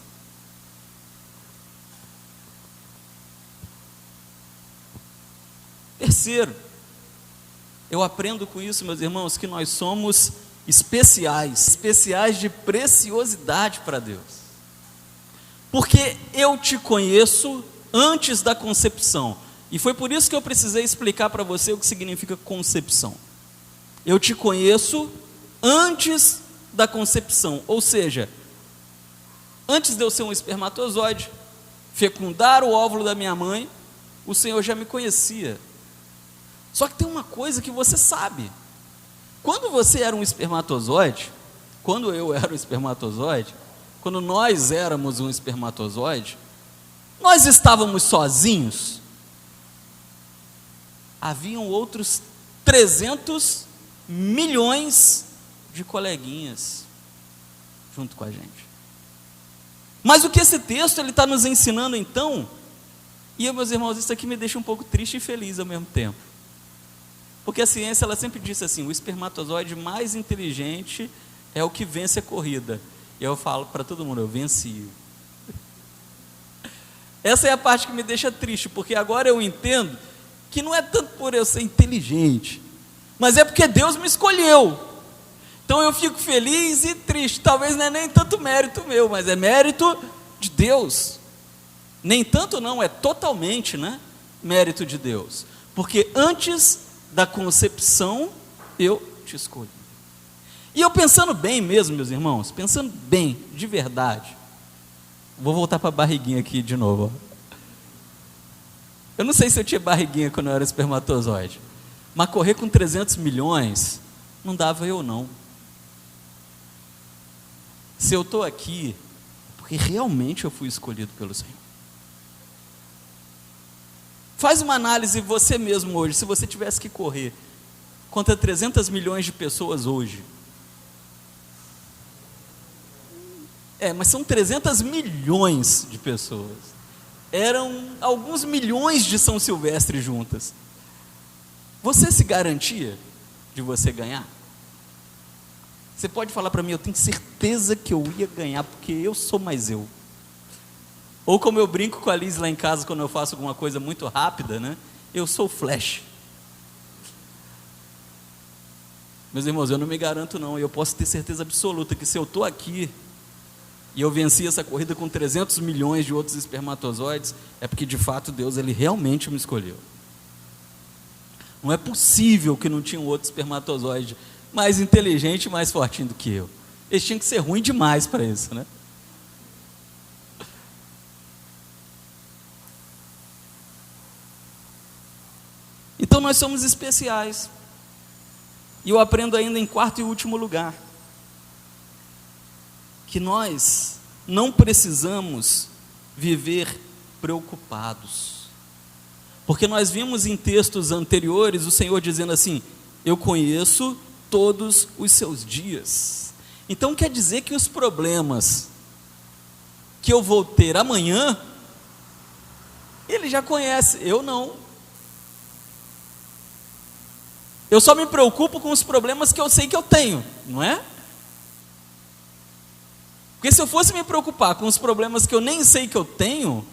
[SPEAKER 6] Terceiro, eu aprendo com isso, meus irmãos, que nós somos especiais de preciosidade para Deus, porque eu te conheço antes da concepção, e foi por isso que eu precisei explicar para você o que significa concepção. Eu te conheço antes da concepção, ou seja, antes de eu ser um espermatozoide, fecundar o óvulo da minha mãe, o Senhor já me conhecia. Só que tem uma coisa que você sabe, quando você era um espermatozoide, quando eu era um espermatozoide, quando nós éramos um espermatozoide, nós estávamos sozinhos, haviam outros 300 milhões de coleguinhas junto com a gente. Mas o que esse texto ele está nos ensinando então, e meus irmãos, isso aqui me deixa um pouco triste e feliz ao mesmo tempo, porque a ciência ela sempre disse assim, o espermatozoide mais inteligente é o que vence a corrida, e eu falo para todo mundo, eu venci. Essa é a parte que me deixa triste, porque agora eu entendo que não é tanto por eu ser inteligente, mas é porque Deus me escolheu. Então eu fico feliz e triste, talvez não é nem tanto mérito meu, mas é mérito de Deus. Nem tanto não, é totalmente, né, mérito de Deus, porque antes da concepção eu te escolhi. E eu pensando bem mesmo, meus irmãos, pensando bem, de verdade, vou voltar para a barriguinha aqui de novo, ó. Eu não sei se eu tinha barriguinha quando eu era espermatozoide, mas correr com 300 milhões, não dava eu não. Se eu estou aqui, porque realmente eu fui escolhido pelo Senhor. Faz uma análise você mesmo hoje, se você tivesse que correr contra 300 milhões de pessoas hoje. Mas são 300 milhões de pessoas. Eram alguns milhões de São Silvestre juntas. Você se garantia de você ganhar? Você pode falar para mim, eu tenho certeza que eu ia ganhar, porque eu sou mais eu. Ou como eu brinco com a Liz lá em casa, quando eu faço alguma coisa muito rápida, né? Eu sou o Flash. Meus irmãos, eu não me garanto não, eu posso ter certeza absoluta que se eu estou aqui, e eu venci essa corrida com 300 milhões de outros espermatozoides, é porque de fato Deus, Ele realmente me escolheu. Não é possível que não tinha um outro espermatozoide mais inteligente e mais fortinho do que eu. Eles tinham que ser ruim demais para isso, né? nós somos especiais. E eu aprendo ainda em quarto e último lugar, que nós não precisamos viver preocupados. Porque nós vimos em textos anteriores o Senhor dizendo assim: eu conheço todos os seus dias. Então quer dizer que os problemas que eu vou ter amanhã, Ele já conhece, eu não. Eu só me preocupo com os problemas que eu sei que eu tenho, não é? Porque se eu fosse me preocupar com os problemas que eu nem sei que eu tenho,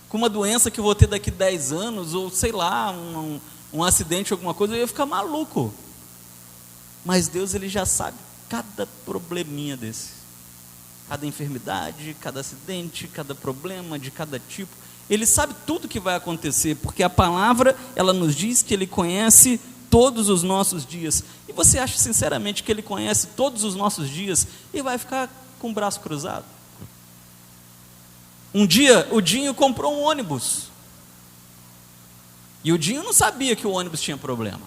[SPEAKER 6] com uma doença que eu vou ter daqui 10 anos, ou sei lá, um acidente, alguma coisa, eu ia ficar maluco. Mas Deus, Ele já sabe cada probleminha desse, cada enfermidade, cada acidente, cada problema de cada tipo. Ele sabe tudo que vai acontecer, porque a palavra, ela nos diz que Ele conhece todos os nossos dias. E você acha sinceramente que Ele conhece todos os nossos dias e vai ficar com o braço cruzado? Um dia o Dinho comprou um ônibus, e o Dinho não sabia que o ônibus tinha problema.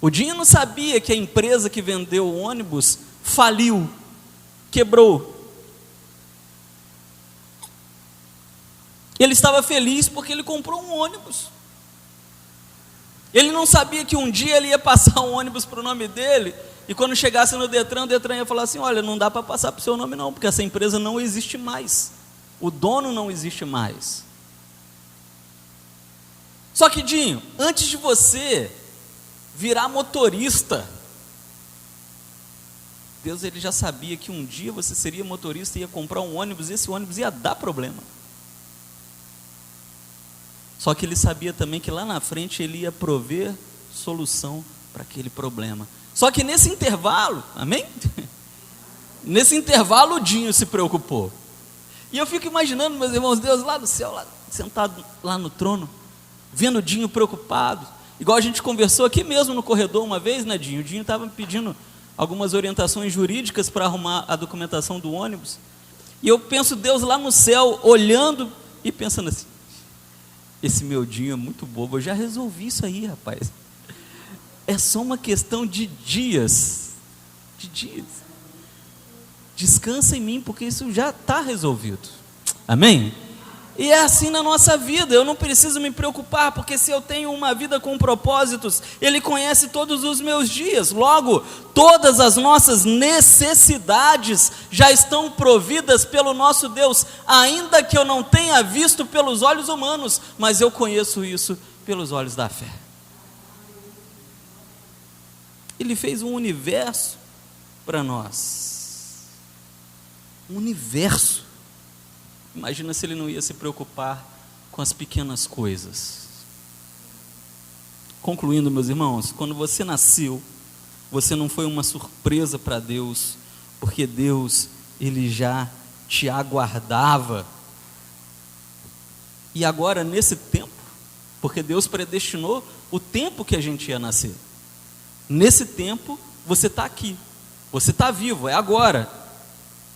[SPEAKER 6] O Dinho não sabia que a empresa que vendeu o ônibus faliu, quebrou. Ele estava feliz porque ele comprou um ônibus. Ele não sabia que um dia ele ia passar um ônibus para o nome dele, e quando chegasse no Detran, o Detran ia falar assim: olha, não dá para passar para o seu nome não, porque essa empresa não existe mais, o dono não existe mais. Só que, Dinho, antes de você virar motorista, Deus, Ele já sabia que um dia você seria motorista e ia comprar um ônibus, e esse ônibus ia dar problema. Só que Ele sabia também que lá na frente Ele ia prover solução para aquele problema. Só que nesse intervalo, amém? Nesse intervalo o Dinho se preocupou. E eu fico imaginando, meus irmãos, Deus lá do céu, lá, sentado lá no trono, vendo o Dinho preocupado, igual a gente conversou aqui mesmo no corredor uma vez, né, Dinho? O Dinho estava me pedindo algumas orientações jurídicas para arrumar a documentação do ônibus, e eu penso Deus lá no céu, olhando e pensando assim: esse meu Dinho é muito bobo, eu já resolvi isso aí, rapaz. É só uma questão de dias. De dias. Descansa em mim, porque isso já está resolvido. Amém? E é assim na nossa vida. Eu não preciso me preocupar, porque se eu tenho uma vida com propósitos, Ele conhece todos os meus dias. Logo, todas as nossas necessidades já estão providas pelo nosso Deus, ainda que eu não tenha visto pelos olhos humanos, mas eu conheço isso pelos olhos da fé. Ele fez um universo para nós. Um universo. Imagina se Ele não ia se preocupar com as pequenas coisas. Concluindo, meus irmãos, quando você nasceu, você não foi uma surpresa para Deus, porque Deus, Ele já te aguardava. E agora, nesse tempo, porque Deus predestinou o tempo que a gente ia nascer. Nesse tempo, você está aqui, você está vivo, é agora.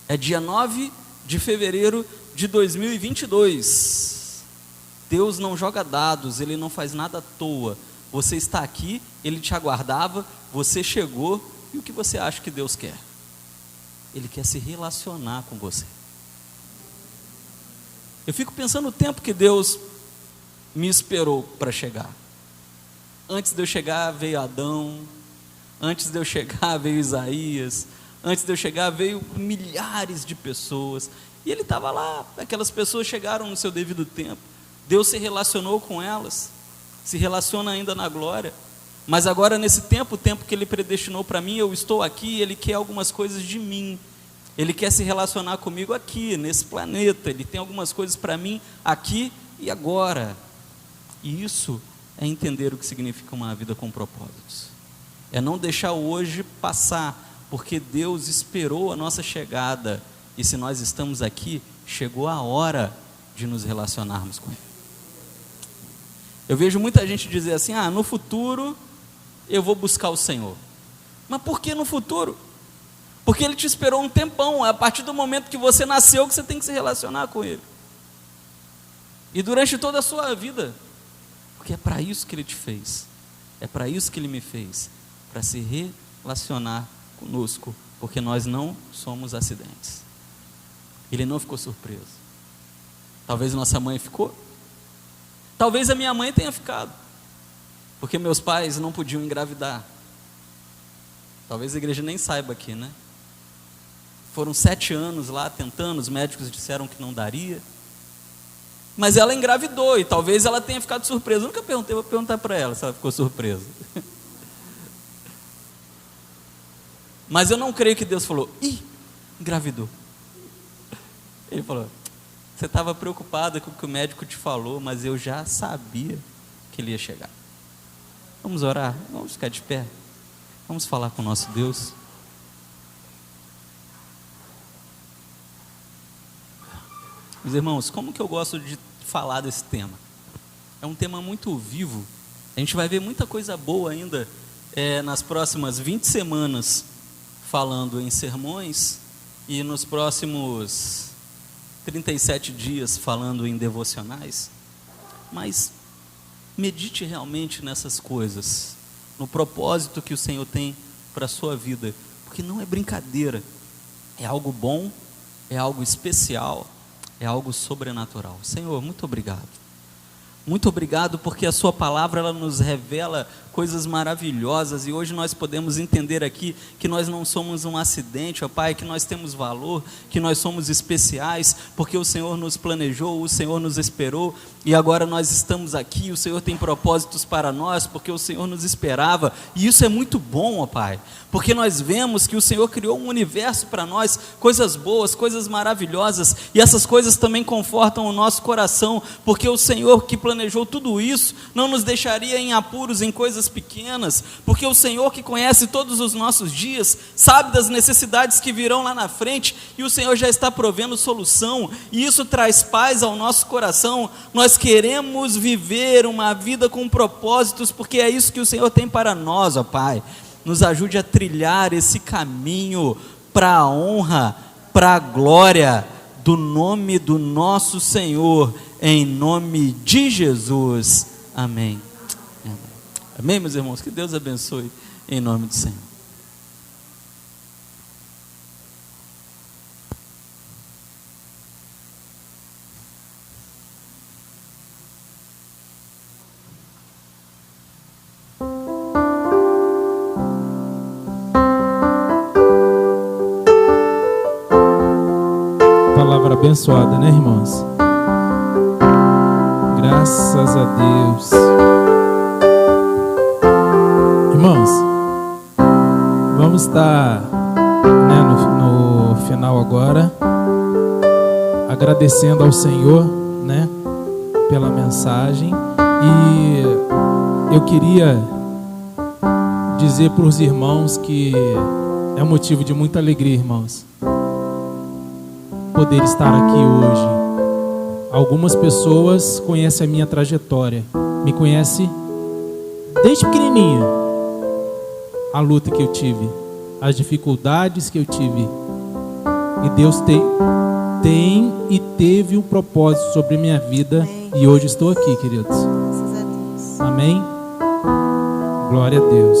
[SPEAKER 6] É dia 9 de fevereiro de 2022. Deus não joga dados, Ele não faz nada à toa. Você está aqui, Ele te aguardava, você chegou, e o que você acha que Deus quer? Ele quer se relacionar com você. Eu fico pensando no tempo que Deus me esperou para chegar. Antes de eu chegar veio Adão, antes de eu chegar veio Isaías, antes de eu chegar veio milhares de pessoas, e Ele estava lá, aquelas pessoas chegaram no seu devido tempo, Deus se relacionou com elas, se relaciona ainda na glória, mas agora nesse tempo, o tempo que Ele predestinou para mim, eu estou aqui, Ele quer algumas coisas de mim, Ele quer se relacionar comigo aqui, nesse planeta, Ele tem algumas coisas para mim aqui e agora, e isso é entender o que significa uma vida com propósitos, é não deixar o hoje passar, porque Deus esperou a nossa chegada, e se nós estamos aqui, chegou a hora de nos relacionarmos com Ele. Eu vejo muita gente dizer assim: no futuro eu vou buscar o Senhor. Mas por que no futuro? Porque Ele te esperou um tempão, é a partir do momento que você nasceu que você tem que se relacionar com Ele. E durante toda a sua vida, Porque é para isso que Ele te fez, é para isso que Ele me fez, para se relacionar conosco, porque nós não somos acidentes. Ele não ficou surpreso. Talvez nossa mãe ficou, talvez a minha mãe tenha ficado, porque meus pais não podiam engravidar. Talvez a igreja nem saiba aqui, né? Foram 7 anos lá tentando, os médicos disseram que não daria, mas ela engravidou e talvez ela tenha ficado surpresa. Eu nunca perguntei, vou perguntar para ela se ela ficou surpresa. Mas eu não creio que Deus falou, engravidou. Ele falou, você estava preocupada com o que o médico te falou, mas eu já sabia que ele ia chegar. Vamos orar, vamos ficar de pé, vamos falar com o nosso Deus. Meus irmãos, como que eu gosto de falar desse tema? É um tema muito vivo. A gente vai ver muita coisa boa ainda nas próximas 20 semanas, falando em sermões, e nos próximos 37 dias falando em devocionais. Mas medite realmente nessas coisas, no propósito que o Senhor tem para a sua vida, porque não é brincadeira, é algo bom, é algo especial, é algo sobrenatural. Senhor, muito obrigado. Muito obrigado porque a sua palavra ela nos revela coisas maravilhosas e hoje nós podemos entender aqui que nós não somos um acidente, ó Pai, que nós temos valor, que nós somos especiais, porque o Senhor nos planejou, o Senhor nos esperou e agora nós estamos aqui, o Senhor tem propósitos para nós, porque o Senhor nos esperava e isso é muito bom, ó Pai, porque nós vemos que o Senhor criou um universo para nós, coisas boas, coisas maravilhosas e essas coisas também confortam o nosso coração, porque o Senhor que planejou tudo isso, não nos deixaria em apuros em coisas pequenas, porque o Senhor que conhece todos os nossos dias, sabe das necessidades que virão lá na frente, e o Senhor já está provendo solução, e isso traz paz ao nosso coração. Nós queremos viver uma vida com propósitos, porque é isso que o Senhor tem para nós, ó Pai. Nos ajude a trilhar esse caminho para a honra, para a glória do nome do nosso Senhor, em nome de Jesus, amém. Amém, amém, meus irmãos, que Deus abençoe, em nome do Senhor.
[SPEAKER 2] Palavra abençoada, né, irmãos? Graças a Deus. Irmãos, vamos estar no final agora agradecendo ao Senhor, né, pela mensagem, e eu queria dizer para os irmãos que é motivo de muita alegria, irmãos, poder estar aqui hoje. Algumas pessoas conhecem a minha trajetória, me conhecem desde pequenininha, a luta que eu tive, as dificuldades que eu tive, e Deus tem e teve um propósito sobre a minha vida. Amém. E hoje estou aqui, queridos.
[SPEAKER 5] Graças a Deus.
[SPEAKER 2] Amém? Glória a Deus.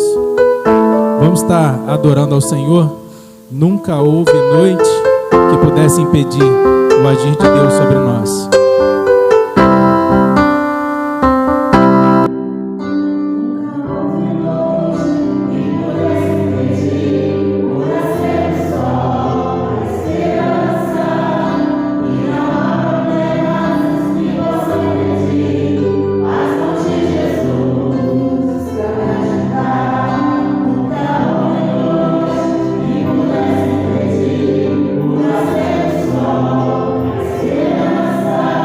[SPEAKER 2] Vamos estar adorando ao Senhor. Nunca houve noite que pudesse impedir o agir de Deus sobre nós.
[SPEAKER 7] Esperança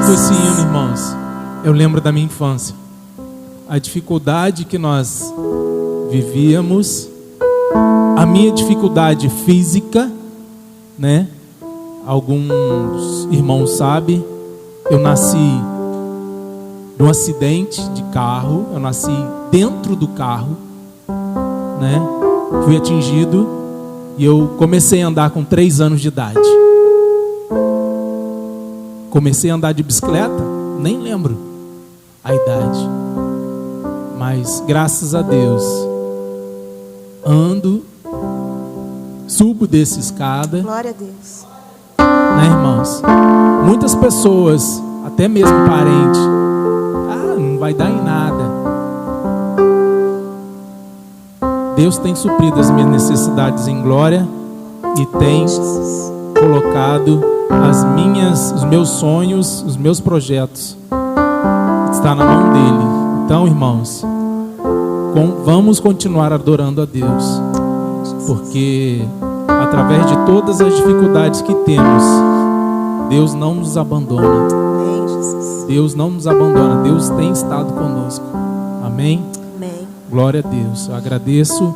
[SPEAKER 2] canto esse hino, irmãos, eu lembro da minha infância. A dificuldade que nós vivíamos, a minha dificuldade física, né? Alguns irmãos sabem, eu nasci num acidente de carro, eu nasci dentro do carro, né? Fui atingido e eu comecei a andar com 3 anos de idade. Comecei a andar de bicicleta, nem lembro a idade, mas graças a Deus ando, subo dessa escada.
[SPEAKER 5] Glória a Deus.
[SPEAKER 2] Né, irmãos? Muitas pessoas, até mesmo parentes, não vai dar em nada. Deus tem suprido as minhas necessidades em glória e tem colocado os meus sonhos, os meus projetos, está na mão dele. Então, irmãos, vamos continuar adorando a Deus, porque através de todas as dificuldades que temos, Deus não nos abandona. Deus não nos abandona. Deus tem estado conosco. Amém?
[SPEAKER 5] Amém.
[SPEAKER 2] Glória a Deus. Eu agradeço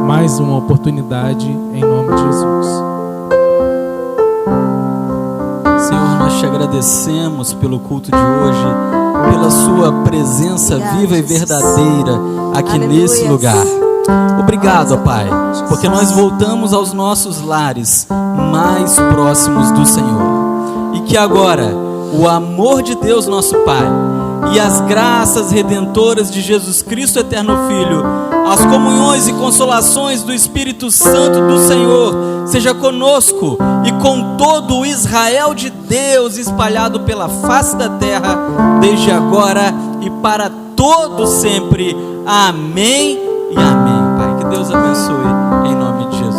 [SPEAKER 2] mais uma oportunidade em nome de Jesus.
[SPEAKER 6] Senhor, nós te agradecemos pelo culto de hoje, pela sua presença viva e verdadeira aqui nesse lugar. Obrigado, ó Pai, porque nós voltamos aos nossos lares mais próximos do Senhor. E que agora o amor de Deus, nosso Pai, e as graças redentoras de Jesus Cristo, eterno Filho, as comunhões e consolações do Espírito Santo do Senhor, seja conosco e com todo o Israel de Deus espalhado pela face da terra, desde agora e para todo sempre. Amém e amém. Pai, que Deus abençoe em nome de Jesus.